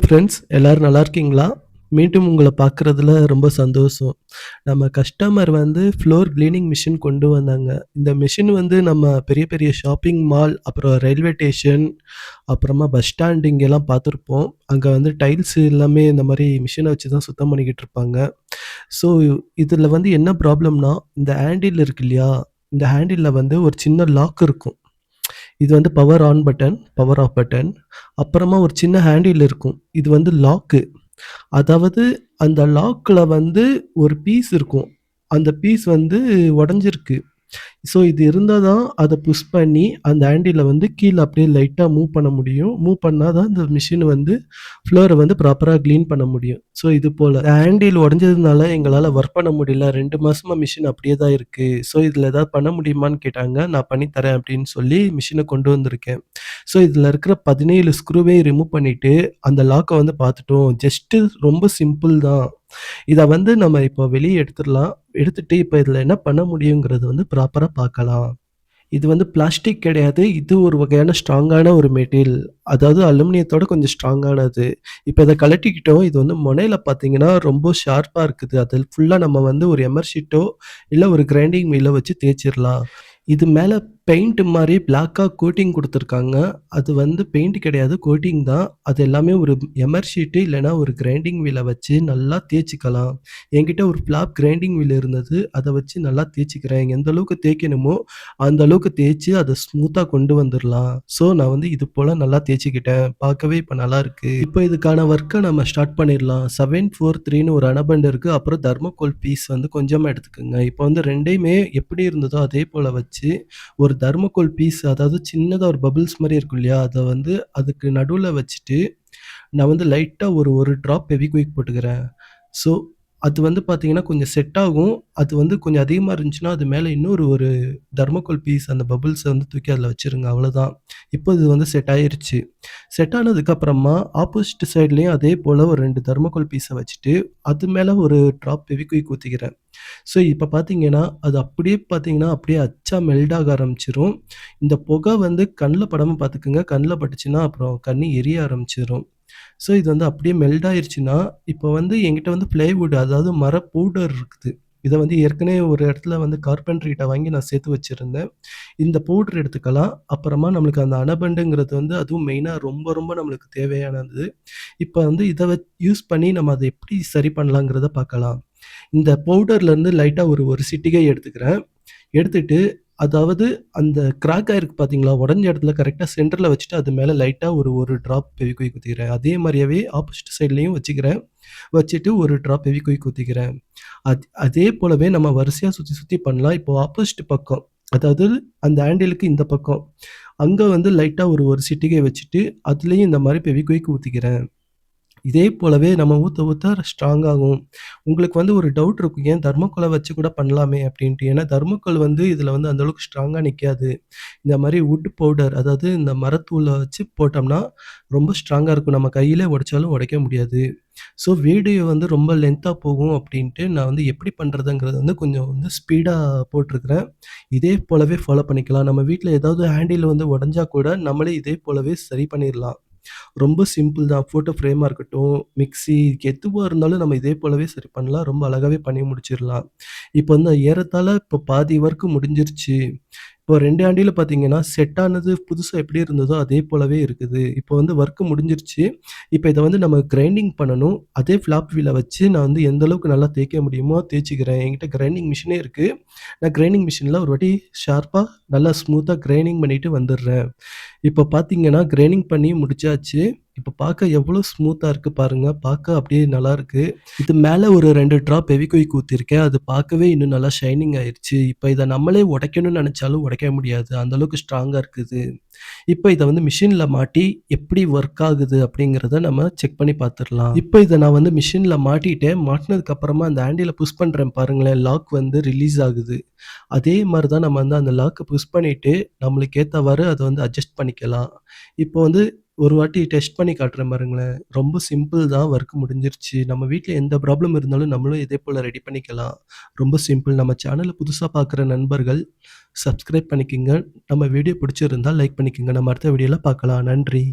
Friends எல்லாரும் நல்லா இருக்கீங்களா? மீண்டும் உங்கள பார்க்குறதுல ரொம்ப சந்தோஷம். நம்ம கஸ்டமர் வந்து ஃப்ளோர் கிளீனிங் மிஷின் கொண்டு வந்தாங்க. இந்த மிஷின் வந்து நம்ம பெரிய பெரிய ஷாப்பிங் மால், அப்புறம் ரயில்வே ஸ்டேஷன், அப்புறமா பஸ் ஸ்டாண்ட் இங்கெல்லாம் பார்த்துருப்போம். அங்க வந்து டைல்ஸ் எல்லாமே இந்த மாரி மிஷின வச்சு தான் சுத்தம் பண்ணிக்கிட்டு இருப்பாங்க. ஸோ இதுல வந்து என்ன ப்ராப்ளம்னா, இந்த ஹேண்டில் இருக்கு இல்லையா? இந்த ஹேண்டில்ல வந்து ஒரு சின்ன லாக் இருக்கும். இது வந்து power on button, power off button. அப்புறமா ஒரு சின்ன ஹேண்டில் இருக்கும். இது வந்து லாக்கு. அதாவது அந்த லாக்ல வந்து ஒரு பீஸ் இருக்கும். அந்த பீஸ் வந்து உடைஞ்சிருக்கு. ஸோ இது இருந்தா தான் அத புஷ் பண்ணி அந்த ஹேண்டில வந்து கீழ அப்படியே லைட்டா மூவ் பண்ண முடியும். மூவ் பண்ணா தான் இந்த மிஷின் வந்து ஃப்ளோர வந்து ப்ராப்பரா கிளீன் பண்ண முடியும். ஸோ இது போல ஹேண்டில் உடைஞ்சதுனால எங்களால ஒர்க் பண்ண முடியல. 2 மாசமா மிஷின் அப்படியே தான் இருக்கு. ஸோ இதுல ஏதாவது பண்ண முடியுமான்னு கேட்டாங்க. நான் பண்ணி தரேன் அப்படின்னு சொல்லி மிஷின கொண்டு வந்திருக்கேன். ஸோ இதுல இருக்கிற 17 ஸ்க்ரூவையும் ரிமூவ் பண்ணிட்டு அந்த லாக்க வந்து பார்த்துட்டோம். ஜஸ்ட் ரொம்ப சிம்பிள் தான். இத வந்து நம்ம இப்போ வெளிய எடுத்துறலாம். எடுத்துட்டு இப்ப இதுல என்ன பண்ண முடியுங்கிறது வந்து ப்ராப்பரா பார்க்கலாம். இது வந்து பிளாஸ்டிக் கிடையாது. இது ஒரு வகையான ஸ்ட்ராங்கான ஒரு மெட்டீரியல். அதாவது அலுமினியத்தோட கொஞ்சம் ஸ்ட்ராங்கானது. இப்ப இத கழட்டிக்கிட்டோம். இது வந்து மொனையில பார்த்தீங்கன்னா, ரொம்ப ஷார்ப்பா இருக்குது. அது ஃபுல்லா நம்ம வந்து ஒரு எமர் ஷீட்டோ, இல்ல ஒரு கிரைண்டிங் வீலோ வச்சு தேய்ச்சிரலாம். இது மேல பெயிண்ட் மாரி பிளாக்கா கோட்டிங் குடுத்துருக்காங்க. அது வந்து பெயிண்ட் கிடையாது, கோட்டிங் தான். அது எல்லாமே ஒரு எமர் ஷீட்டு இல்லன்னா ஒரு கிரைண்டிங் வீல வச்சு நல்லா தேய்ச்சுக்கலாம். என்கிட்ட ஒரு ஃப்ளாப் கிரைண்டிங் வீல் இருந்தது. அத வச்சு நல்லா தேய்ச்சுக்கிறேன். எந்த அளவுக்கு தேய்க்கணுமோ, அந்த அளவுக்கு தேய்ச்சு அத ஸ்மூத்தா கொண்டு வந்துரலாம். ஸோ, நான் வந்து இது போல நல்லா தேய்ச்சுக்கிட்டேன். பார்க்கவே இப்ப நல்லாருக்கு. இப்ப இதுக்கான ஒர்க்க நம்ம ஸ்டார்ட் பண்ணிரலாம். 743ன்னு ஒரு அனபண்ட் இருக்கு. அப்புறம் தெர்மோகோல் பீஸ் வந்து கொஞ்சமா எடுத்துக்கங்க. இப்ப வந்து 2யுமே எப்படி இருந்ததோ அதே போல வச்சு, ஒரு தெர்மோகோல் பீஸ் அதாவது சின்னதா ஒரு பபிள்ஸ் மாரி இருக்கும் இல்லையா? அத வந்து அதுக்கு நடுவுல வச்சுட்டு, நான் வந்து லைட்டா ஒரு 1 ட்ராப் ஃபெவிக்விக் போட்டுக்கிறேன். ஸோ, அது வந்து பார்த்தீங்கன்னா, கொஞ்சம் செட் ஆகும். அது வந்து கொஞ்சம் அதிகமா இருந்துச்சுன்னா, அது மேல இன்னொரு ஒரு தெர்மோகோல் பீஸ் அந்த பபிள்ஸ வந்து தூக்கி அதில வச்சுருங்க. அவ்வளோதான். இப்போ இது வந்து செட் ஆயிருச்சு. செட் ஆனதுக்கப்புறமா ஆப்போசிட் சைட்லயும் அதே போல ஒரு 2 தெர்மோகோல் பீஸ வச்சுட்டு, அது மேல ஒரு ட்ராப் ஃபெவிக்விக் ஊத்திக்கிறேன். ஸோ, இப்ப பார்த்தீங்கன்னா, அது அப்படியே பார்த்தீங்கன்னா, அப்படியே அச்சா மெல்ட் ஆக ஆரம்பிச்சுரும். இந்த புகை வந்து கண்ல படாம பார்த்துக்கங்க. கண்ல பட்டுச்சுன்னா, அப்புறம் கண்ணு எரிய ஆரம்பிச்சுரும். ஸோ, இது வந்து அப்படியே மெல்ட் ஆயிருச்சுன்னா, இப்போ வந்து என்கிட்ட வந்து பிளைவுட் அதாவது மர பவுடர் இருக்குது. இத வந்து ஏற்கனவே ஒரு இடத்துல வந்து கார்பென்டர்கிட்ட வாங்கி நான் சேர்த்து வச்சிருந்தேன். இந்த பவுடர் எடுத்துக்கலாம். அப்புறமா நம்மளுக்கு அந்த அனபண்டுங்கிறது வந்து அதுவும் மெயினா ரொம்ப ரொம்ப நம்மளுக்கு தேவையானது. இப்ப வந்து இத யூஸ் பண்ணி நம்ம அத எப்படி சரி பண்ணலாங்கிறத பார்க்கலாம். இந்த பவுடர்லேருந்து லைட்டா ஒரு சிட்டிகை எடுத்துக்கிறேன். எடுத்துட்டு அதாவது அந்த கிராக் ஆயிருக்கு பார்த்தீங்களா? உடைஞ்ச இடத்துல கரெக்ட்டா சென்டர்ல வச்சுட்டு, அது மேல லைட்டா ஒரு ட்ராப் ஃபெவிக்விக் ஊத்திக்கிறேன். அதே மாரியாவே ஆப்போசிட் சைட்லயும் வச்சுக்கிறேன். வச்சுட்டு ஒரு ட்ராப் ஃபெவிக்விக் ஊத்திக்கிறேன். அதே போலவே நம்ம வரிசையா சுத்தி சுத்தி பண்ணலாம். இப்போ ஆப்போசிட் பக்கம், அதாவது அந்த ஹேண்டிலுக்கு இந்த பக்கம், அங்க வந்து லைட்டா ஒரு சிட்டிகை வச்சுட்டு, அதுலயும் இந்த மாரி ஃபெவிக்விக் ஊத்திக்கிறேன். இதே போலவே நம்ம ஊத்த ஊத்த ஸ்ட்ராங் ஆகும். உங்களுக்கு வந்து ஒரு டவுட் இருக்கும். ஏன் தெர்மோகோல வச்சு கூட பண்ணலாமே அப்டின்ட்டு. ஏன்னா தெர்மோகோல் வந்து இதுல வந்து அந்த அளவுக்கு ஸ்ட்ராங்கா நிக்காது. இந்த மாரி வுட் பவுடர் அதாவது இந்த மரத்தூள வச்சு போட்டோம்னா, ரொம்ப ஸ்ட்ராங்கா இருக்கும். நம்ம கையிலே உடைச்சாலும் உடைக்க முடியாது. ஸோ வீடியோ வந்து ரொம்ப லென்த்தா போகும் அப்டின்ட்டு நான் வந்து எப்படி பண்றதுங்கிறத வந்து கொஞ்சம் வந்து ஸ்பீடா போட்ருக்கிறேன். இதே போலவே ஃபாலோ பண்ணிக்கலாம். நம்ம வீட்ல ஏதாவது ஹேண்டில் வந்து உடைஞ்சா கூட நம்மளே இதே போலவே சரி பண்ணிரலாம். ரொம்ப சிம்பிள் தான். ஃபோட்டோ ஃப்ரேமா இருக்கட்டும், மிக்ஸி எதுவா இருந்தாலும் நம்ம இதே போலவே சரி பண்ணலாம். ரொம்ப அழகாவே பண்ணி முடிச்சிரலாம். இப்ப வந்து ஏறத்தாழ இப்ப பாதி ஒர்க் முடிஞ்சிருச்சு. இப்போ 2 ஆண்டில பார்த்தீங்கன்னா, செட் ஆனது புதுசா எப்படி இருந்ததோ அதே போலவே இருக்குது. இப்போ வந்து ஒர்க் முடிஞ்சிருச்சு. இப்ப இத வந்து நம்ம கிரைண்டிங் பண்ணணும். அதே ஃப்ளாப் வீல வச்சு நான் வந்து எந்த அளவுக்கு நல்லா தேய்க்க முடியுமோ தேய்ச்சுக்கிறேன். என்கிட்ட கிரைண்டிங் மிஷினே இருக்கு. நான் கிரைண்டிங் மிஷின்ல ஒரு வாட்டி ஷார்ப்பா நல்லா ஸ்மூத்தா கிரைண்டிங் பண்ணிட்டு வந்துடுறேன். இப்ப பார்த்தீங்கன்னா, கிரைண்டிங் பண்ணி முடிச்சாச்சு. இப்ப பார்க்க எவ்வளோ ஸ்மூத்தா இருக்கு பாருங்க. பார்க்க அப்படியே நல்லாருக்கு. இது மேல ஒரு 2 ட்ராப் ஃபெவிக்விக் ஊத்திருக்கேன். அது பார்க்கவே இன்னும் நல்லா ஷைனிங் ஆயிருச்சு. இப்ப இத நம்மளே உடைக்கணும்னு நெனச்சாலும் உடைக்க முடியாது. அந்த அளவுக்கு ஸ்ட்ராங்கா இருக்குது. இப்ப இத வந்து மிஷின்ல மாட்டி எப்படி ஒர்க் ஆகுது அப்படிங்கிறத நம்ம செக் பண்ணி பார்த்துரலாம். இப்ப இத நான் வந்து மிஷின்ல மாட்டிட்டேன். மாட்டுனதுக்கு அப்புறமா அந்த ஹேண்டில புஷ் பண்றேன் பாருங்களேன். லாக் வந்து ரிலீஸ் ஆகுது. அதே மாரி தான் நம்ம வந்து அந்த லாக்க புஷ் பண்ணிட்டு, நம்மளுக்கு ஏத்தவாறு அத வந்து அட்ஜஸ்ட் பண்ணிக்கலாம். இப்போ வந்து ஒரு வாட்டி டெஸ்ட் பண்ணி காட்டுறேன் பாருங்களேன். ரொம்ப சிம்பிள் தான். ஒர்க் முடிஞ்சிருச்சு. நம்ம வீட்ல எந்த ப்ராப்ளம் இருந்தாலும் நம்மளும் இதே போல ரெடி பண்ணிக்கலாம். ரொம்ப சிம்பிள். நம்ம சேனல புதுசா பார்க்குற நண்பர்கள் சப்ஸ்கிரைப் பண்ணிக்கங்க. நம்ம வீடியோ பிடிச்சிருந்தா லைக் பண்ணிக்கங்க. நம்ம அடுத்த வீடியோல பார்க்கலாம். நன்றி.